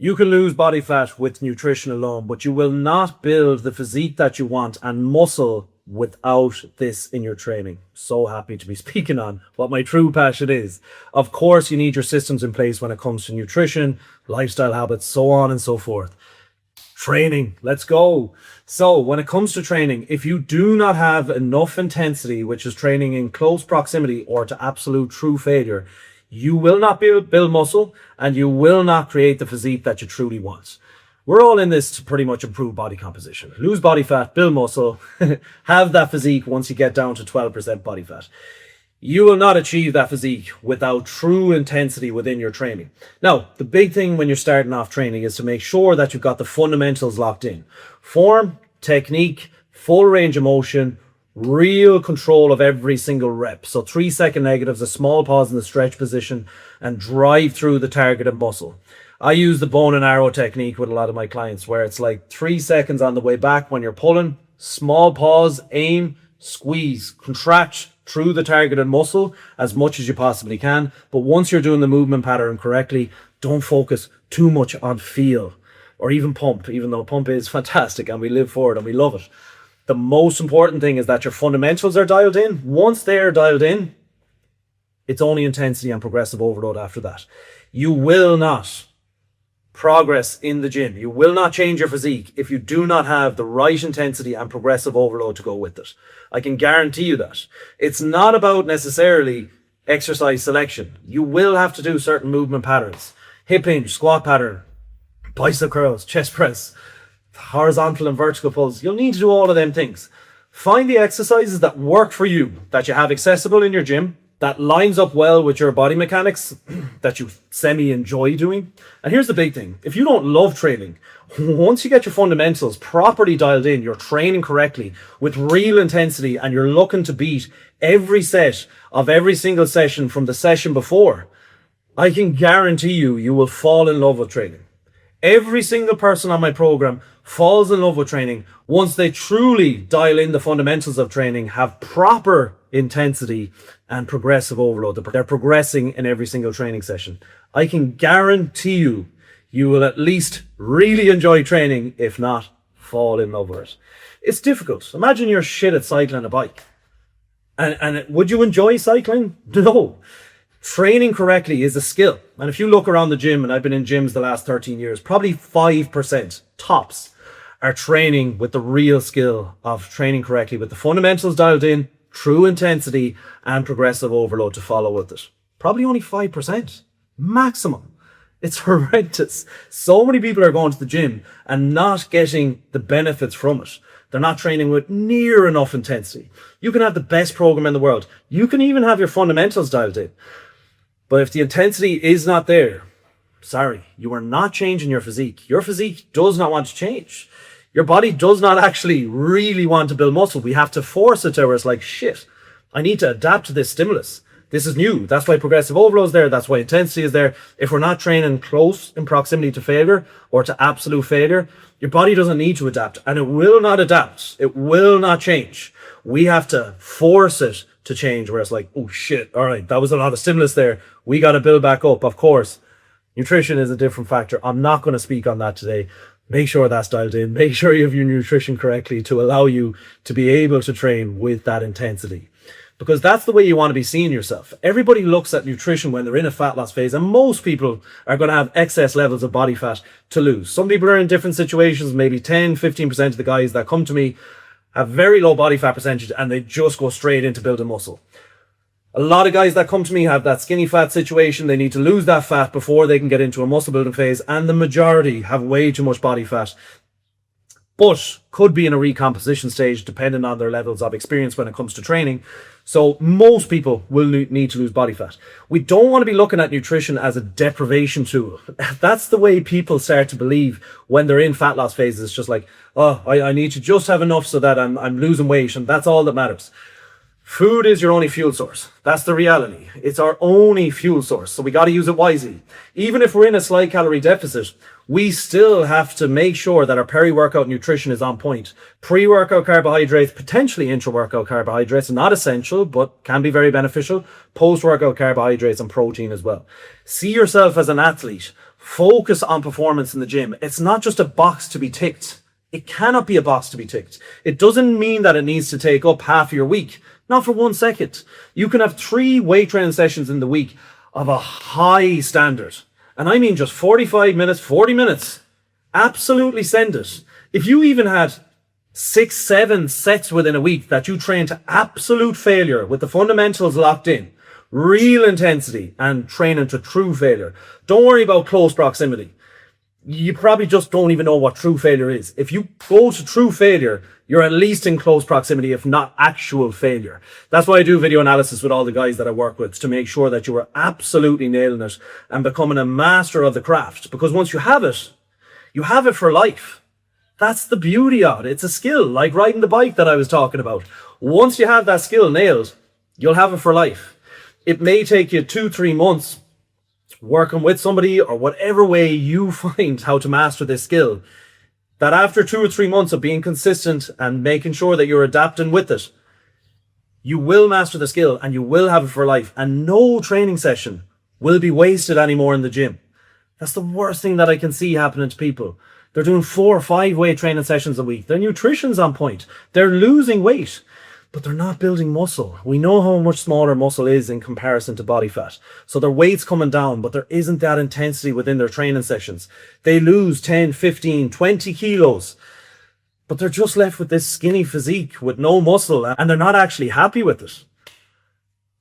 You can lose body fat with nutrition alone, but you will not build the physique that you want and muscle without this in your training. So happy to be speaking on what my true passion is. Of course, you need your systems in place when it comes to nutrition, lifestyle habits, so on and so forth. Training, let's go. So when it comes to training, if you do not have enough intensity, which is training in close proximity or to absolute true failure, you will not build muscle and you will not create the physique that you truly want. We're all in this to pretty much improve body composition, lose body fat, build muscle, have that physique once you get down to 12% body fat. You will not achieve that physique without true intensity within your training. Now, the big thing when you're starting off training is to make sure that you've got the fundamentals locked in. Form, technique, full range of motion, real control of every single rep. So 3-second negatives, a small pause in the stretch position, and drive through the targeted muscle. I use the bone and arrow technique with a lot of my clients where it's like 3 seconds on the way back when you're pulling, small pause, aim, squeeze, contract through the targeted muscle as much as you possibly can. But once you're doing the movement pattern correctly, don't focus too much on feel or even pump, even though pump is fantastic and we live for it and we love it. The most important thing is that your fundamentals are dialed in. Once they're dialed in, it's only intensity and progressive overload after that. You will not progress in the gym. You will not change your physique if you do not have the right intensity and progressive overload to go with it. I can guarantee you that. It's not about necessarily exercise selection. You will have to do certain movement patterns. Hip hinge, squat pattern, bicep curls, chest press, horizontal and vertical pulls. You'll need to do all of them things. Find the exercises that work for you, that you have accessible in your gym, that lines up well with your body mechanics that you semi-enjoy doing. And here's the big thing. If you don't love training, once you get your fundamentals properly dialed in, you're training correctly with real intensity and you're looking to beat every set of every single session from the session before, I can guarantee you, you will fall in love with training. Every single person on my program falls in love with training once they truly dial in the fundamentals of training, have proper intensity and progressive overload. They're progressing in every single training session. I can guarantee you, you will at least really enjoy training, if not fall in love with it. It's difficult. Imagine you're shit at cycling a bike. And would you enjoy cycling? No. Training correctly is a skill. And if you look around the gym, and I've been in gyms the last 13 years, probably 5% tops are training with the real skill of training correctly with the fundamentals dialed in, true intensity and progressive overload to follow with it. Probably only 5% maximum. It's horrendous. So many people are going to the gym and not getting the benefits from it. They're not training with near enough intensity. You can have the best program in the world. You can even have your fundamentals dialed in. But if the intensity is not there, sorry, you are not changing your physique. Your physique does not want to change. Your body does not actually really want to build muscle. We have to force it to where it's like, shit, I need to adapt to this stimulus. This is new. That's why progressive overload is there. That's why intensity is there. If we're not training close in proximity to failure or to absolute failure, your body doesn't need to adapt, and it will not adapt. It will not change. We have to force it to change where it's like, oh shit, all right, that was a lot of stimulus there. We got to build back up. Of course, nutrition is a different factor. I'm not going to speak on that today. Make sure that's dialed in. Make sure you have your nutrition correctly to allow you to be able to train with that intensity. Because that's the way you want to be seeing yourself. Everybody looks at nutrition when they're in a fat loss phase, and most people are going to have excess levels of body fat to lose. Some people are in different situations. Maybe 10-15% of the guys that come to me have very low body fat percentage and they just go straight into building muscle. A lot of guys that come to me have that skinny fat situation. They need to lose that fat before they can get into a muscle building phase, and the majority have way too much body fat, but could be in a recomposition stage depending on their levels of experience when it comes to training. So most people will need to lose body fat. We don't want to be looking at nutrition as a deprivation tool. That's the way people start to believe when they're in fat loss phases. It's just like, oh, I need to just have enough so that I'm losing weight, and that's all that matters. Food is your only fuel source. That's the reality. It's our only fuel source. So we got to use it wisely. Even if we're in a slight calorie deficit, we still have to make sure that our peri-workout nutrition is on point. Pre-workout carbohydrates, potentially intra-workout carbohydrates, not essential, but can be very beneficial. Post-workout carbohydrates and protein as well. See yourself as an athlete. Focus on performance in the gym. It's not just a box to be ticked. It cannot be a box to be ticked. It doesn't mean that it needs to take up half your week. Not for 1 second. You can have 3 weight training sessions in the week of a high standard. And I mean just 45 minutes, 40 minutes. Absolutely send it. If you even had 6, 7 sets within a week that you train to absolute failure with the fundamentals locked in, real intensity, and training to true failure. Don't worry about close proximity. You probably just don't even know what true failure is. If you go to true failure, you're at least in close proximity, if not actual failure. That's why I do video analysis with all the guys that I work with, to make sure that you are absolutely nailing it and becoming a master of the craft. Because once you have it for life. That's the beauty of it. It's a skill, like riding the bike that I was talking about. Once you have that skill nailed, you'll have it for life. It may take you 2-3 months working with somebody or whatever way you find how to master this skill, that after 2 or 3 months of being consistent and making sure that you're adapting with it, you will master the skill and you will have it for life, and no training session will be wasted anymore in the gym. That's the worst thing that I can see happening to people. They're doing 4 or 5 weight training sessions a week. Their nutrition's on point. They're losing weight, but they're not building muscle. We know how much smaller muscle is in comparison to body fat. So their weight's coming down, but there isn't that intensity within their training sessions. They lose 10, 15, 20 kilos, but they're just left with this skinny physique with no muscle, and they're not actually happy with it.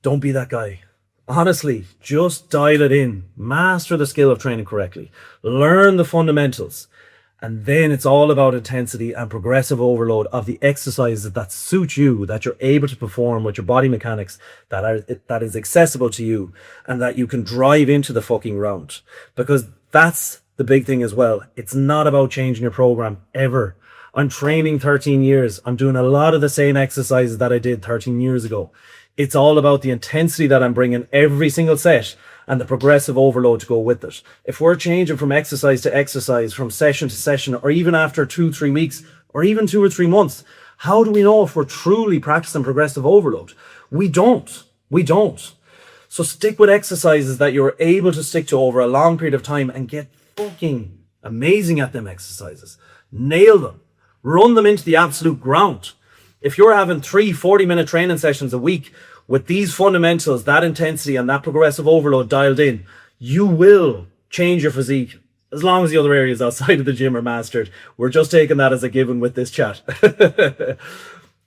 Don't be that guy. Honestly, just dial it in. Master the skill of training correctly. Learn the fundamentals. And then it's all about intensity and progressive overload of the exercises that suit you, that you're able to perform with your body mechanics, that is accessible to you, and that you can drive into the fucking round. Because that's the big thing as well. It's not about changing your program ever. I'm training 13 years. I'm doing a lot of the same exercises that I did 13 years ago. It's all about the intensity that I'm bringing every single set and the progressive overload to go with it. If we're changing from exercise to exercise, from session to session, or even after 2-3 weeks, or even 2 or 3 months, how do we know if we're truly practicing progressive overload? We don't. So stick with exercises that you're able to stick to over a long period of time and get fucking amazing at them exercises. Nail them. Run them into the absolute ground. If you're having 3 40-minute training sessions a week with these fundamentals, that intensity and that progressive overload dialed in, you will change your physique, as long as the other areas outside of the gym are mastered. We're just taking that as a given with this chat.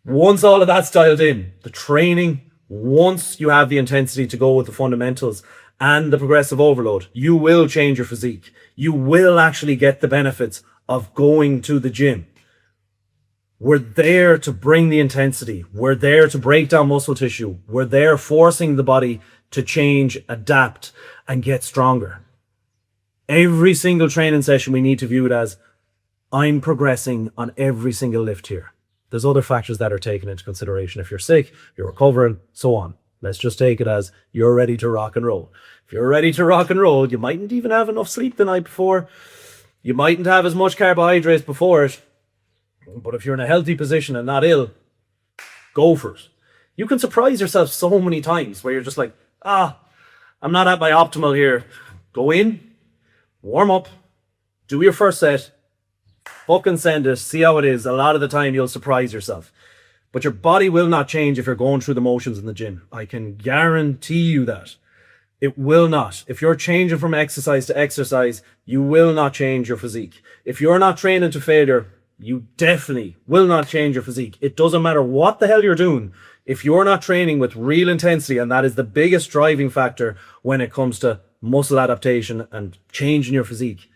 Once all of that's dialed in, the training, once you have the intensity to go with the fundamentals and the progressive overload, you will change your physique. You will actually get the benefits of going to the gym. We're there to bring the intensity. We're there to break down muscle tissue. We're there forcing the body to change, adapt, and get stronger. Every single training session, we need to view it as, I'm progressing on every single lift here. There's other factors that are taken into consideration. If you're sick, you're recovering, so on. Let's just take it as you're ready to rock and roll. If you're ready to rock and roll, you mightn't even have enough sleep the night before. You mightn't have as much carbohydrates before it. But if you're in a healthy position and not ill, go for it. You can surprise yourself so many times where you're just like, I'm not at my optimal here. Go in, warm up, do your first set, fucking send it, see how it is. A lot of the time you'll surprise yourself. But your body will not change if you're going through the motions in the gym. I can guarantee you that. It will not. If you're changing from exercise to exercise, you will not change your physique. If you're not training to failure, you definitely will not change your physique. It doesn't matter what the hell you're doing. If you're not training with real intensity, and that is the biggest driving factor when it comes to muscle adaptation and changing your physique,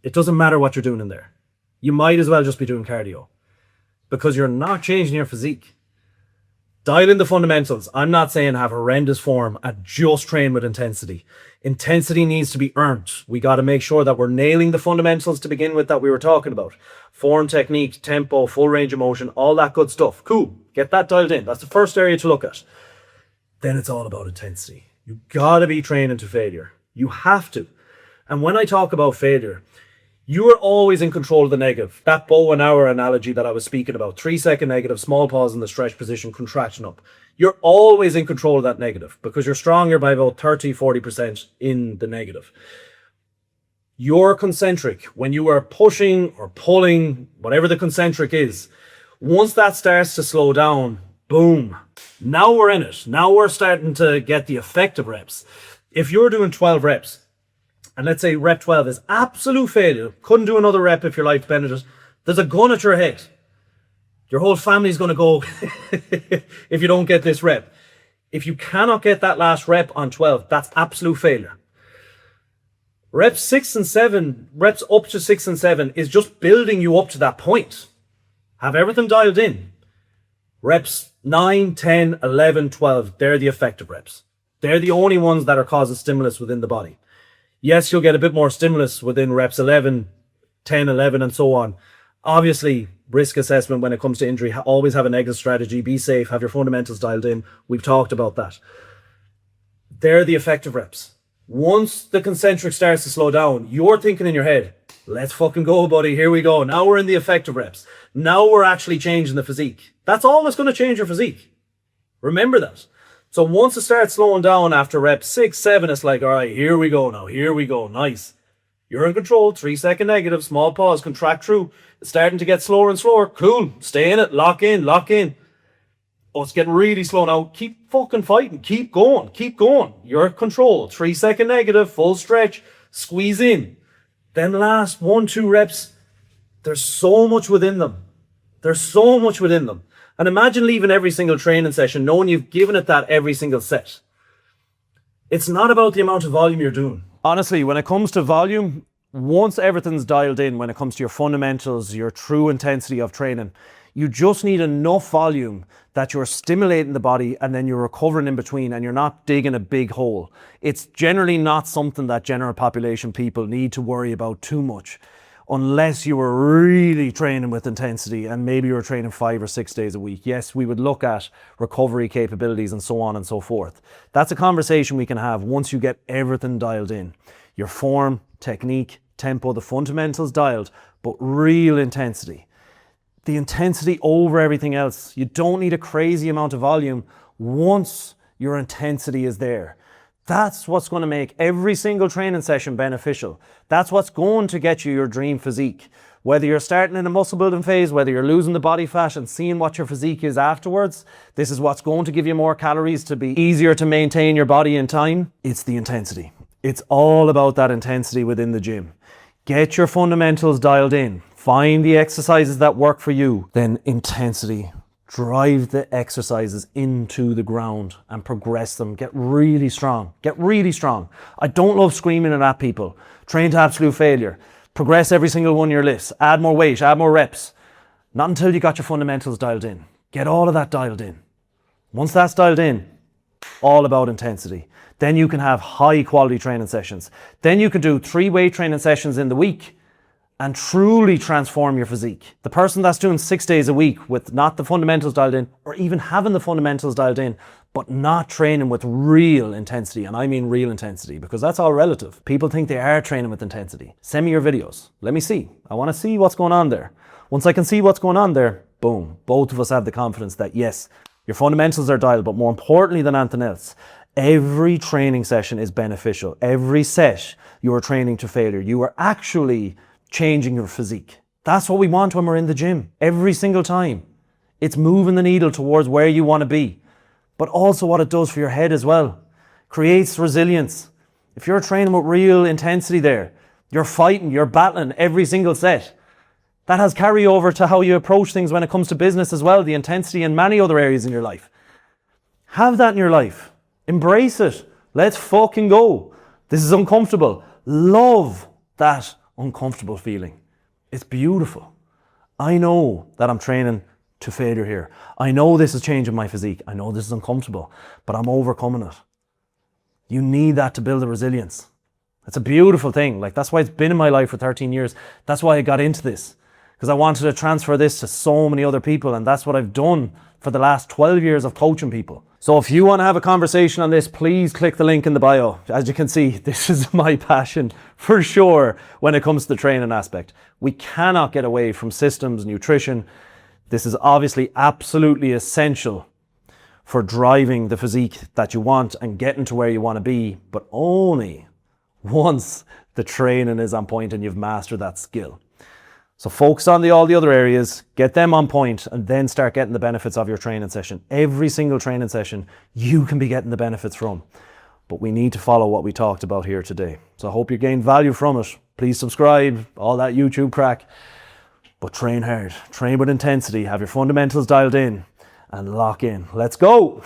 it doesn't matter what you're doing in there. You might as well just be doing cardio, because you're not changing your physique. Dial in the fundamentals. I'm not saying have horrendous form and just train with intensity. Intensity needs to be earned. We got to make sure that we're nailing the fundamentals to begin with that we were talking about. Form, technique, tempo, full range of motion, all that good stuff. Cool. Get that dialed in. That's the first area to look at. Then it's all about intensity. You got to be training to failure. You have to. And when I talk about failure, you are always in control of the negative. That bow and arrow analogy that I was speaking about, 3-second negative, small pause in the stretch position, contraction up. You're always in control of that negative because you're stronger by about 30-40% in the negative. Your concentric, when you are pushing or pulling, whatever the concentric is, once that starts to slow down, boom, now we're in it. Now we're starting to get the effective reps. If you're doing 12 reps, and let's say rep 12 is absolute failure, couldn't do another rep if your life depended on it, there's a gun at your head. Your whole family's going to go if you don't get this rep. If you cannot get that last rep on 12, that's absolute failure. Reps 6 and 7, reps up to 6 and 7 is just building you up to that point. Have everything dialed in. Reps 9, 10, 11, 12, they're the effective reps. They're the only ones that are causing stimulus within the body. Yes, you'll get a bit more stimulus within reps 11, 10, 11, and so on. Obviously, risk assessment when it comes to injury, always have an exit strategy, be safe, have your fundamentals dialed in. We've talked about that. They're the effective reps. Once the concentric starts to slow down, you're thinking in your head, let's fucking go, buddy. Here we go. Now we're in the effective reps. Now we're actually changing the physique. That's all that's going to change your physique. Remember that. So once it starts slowing down after rep 6, 7, it's like, all right, here we go now. Here we go. Nice. You're in control. 3-second negative. Small pause. Contract through. It's starting to get slower and slower. Cool. Stay in it. Lock in. Lock in. Oh, it's getting really slow now. Keep fucking fighting. Keep going. Keep going. You're in control. 3-second negative. Full stretch. Squeeze in. Then last 1, 2 reps. There's so much within them. There's so much within them. And imagine leaving every single training session knowing you've given it that every single set. It's not about the amount of volume you're doing. Honestly, when it comes to volume, once everything's dialed in, when it comes to your fundamentals, your true intensity of training, you just need enough volume that you're stimulating the body and then you're recovering in between and you're not digging a big hole. It's generally not something that general population people need to worry about too much, unless you were really training with intensity and maybe you were training 5 or 6 days a week. Yes, we would look at recovery capabilities and so on and so forth. That's a conversation we can have once you get everything dialed in. Your form, technique, tempo, the fundamentals dialed, but real intensity. The intensity over everything else. You don't need a crazy amount of volume once your intensity is there. That's what's going to make every single training session beneficial. That's what's going to get you your dream physique. Whether you're starting in a muscle building phase, whether you're losing the body fat and seeing what your physique is afterwards, this is what's going to give you more calories to be easier to maintain your body in time. It's the intensity. It's all about that intensity within the gym. Get your fundamentals dialed in. Find the exercises that work for you. Then intensity. Drive the exercises into the ground and progress them. Get really strong. Get really strong. I don't love screaming at people. Train to absolute failure. Progress every single one of your lifts. Add more weight, add more reps. Not until you got your fundamentals dialed in. Get all of that dialed in. Once that's dialed in, all about intensity. Then you can have high quality training sessions. Then you can do 3 weight training sessions in the week and truly transform your physique. The person that's doing 6 days a week with not the fundamentals dialed in, or even having the fundamentals dialed in, but not training with real intensity, and I mean real intensity, because that's all relative. People think they are training with intensity. Send me your videos. Let me see. I want to see what's going on there. Once I can see what's going on there, boom, both of us have the confidence that yes, your fundamentals are dialed, but more importantly than anything else, every training session is beneficial. Every set, you are training to failure. You are actually changing your physique. That's what we want when we're in the gym. Every single time. It's moving the needle towards where you want to be. But also what it does for your head as well. Creates resilience. If you're training with real intensity there, you're fighting, you're battling every single set. That has carryover to how you approach things when it comes to business as well. The intensity in many other areas in your life. Have that in your life. Embrace it. Let's fucking go. This is uncomfortable. Love that uncomfortable feeling. It's beautiful. I know that I'm training to failure here. I know this is changing my physique. I know this is uncomfortable, but I'm overcoming it. You need that to build a resilience. It's a beautiful thing. Like, that's why it's been in my life for 13 years. That's why I got into this, because I wanted to transfer this to so many other people, and that's what I've done for the last 12 years of coaching people. So if you want to have a conversation on this, please click the link in the bio. As you can see, this is my passion for sure when it comes to the training aspect. We cannot get away from systems, nutrition. This is obviously absolutely essential for driving the physique that you want and getting to where you want to be, but only once the training is on point and you've mastered that skill. So focus on all the other areas, get them on point, and then start getting the benefits of your training session. Every single training session you can be getting the benefits from. But we need to follow what we talked about here today. So I hope you gained value from it. Please subscribe, all that YouTube crack. But train hard, train with intensity, have your fundamentals dialed in, and lock in. Let's go!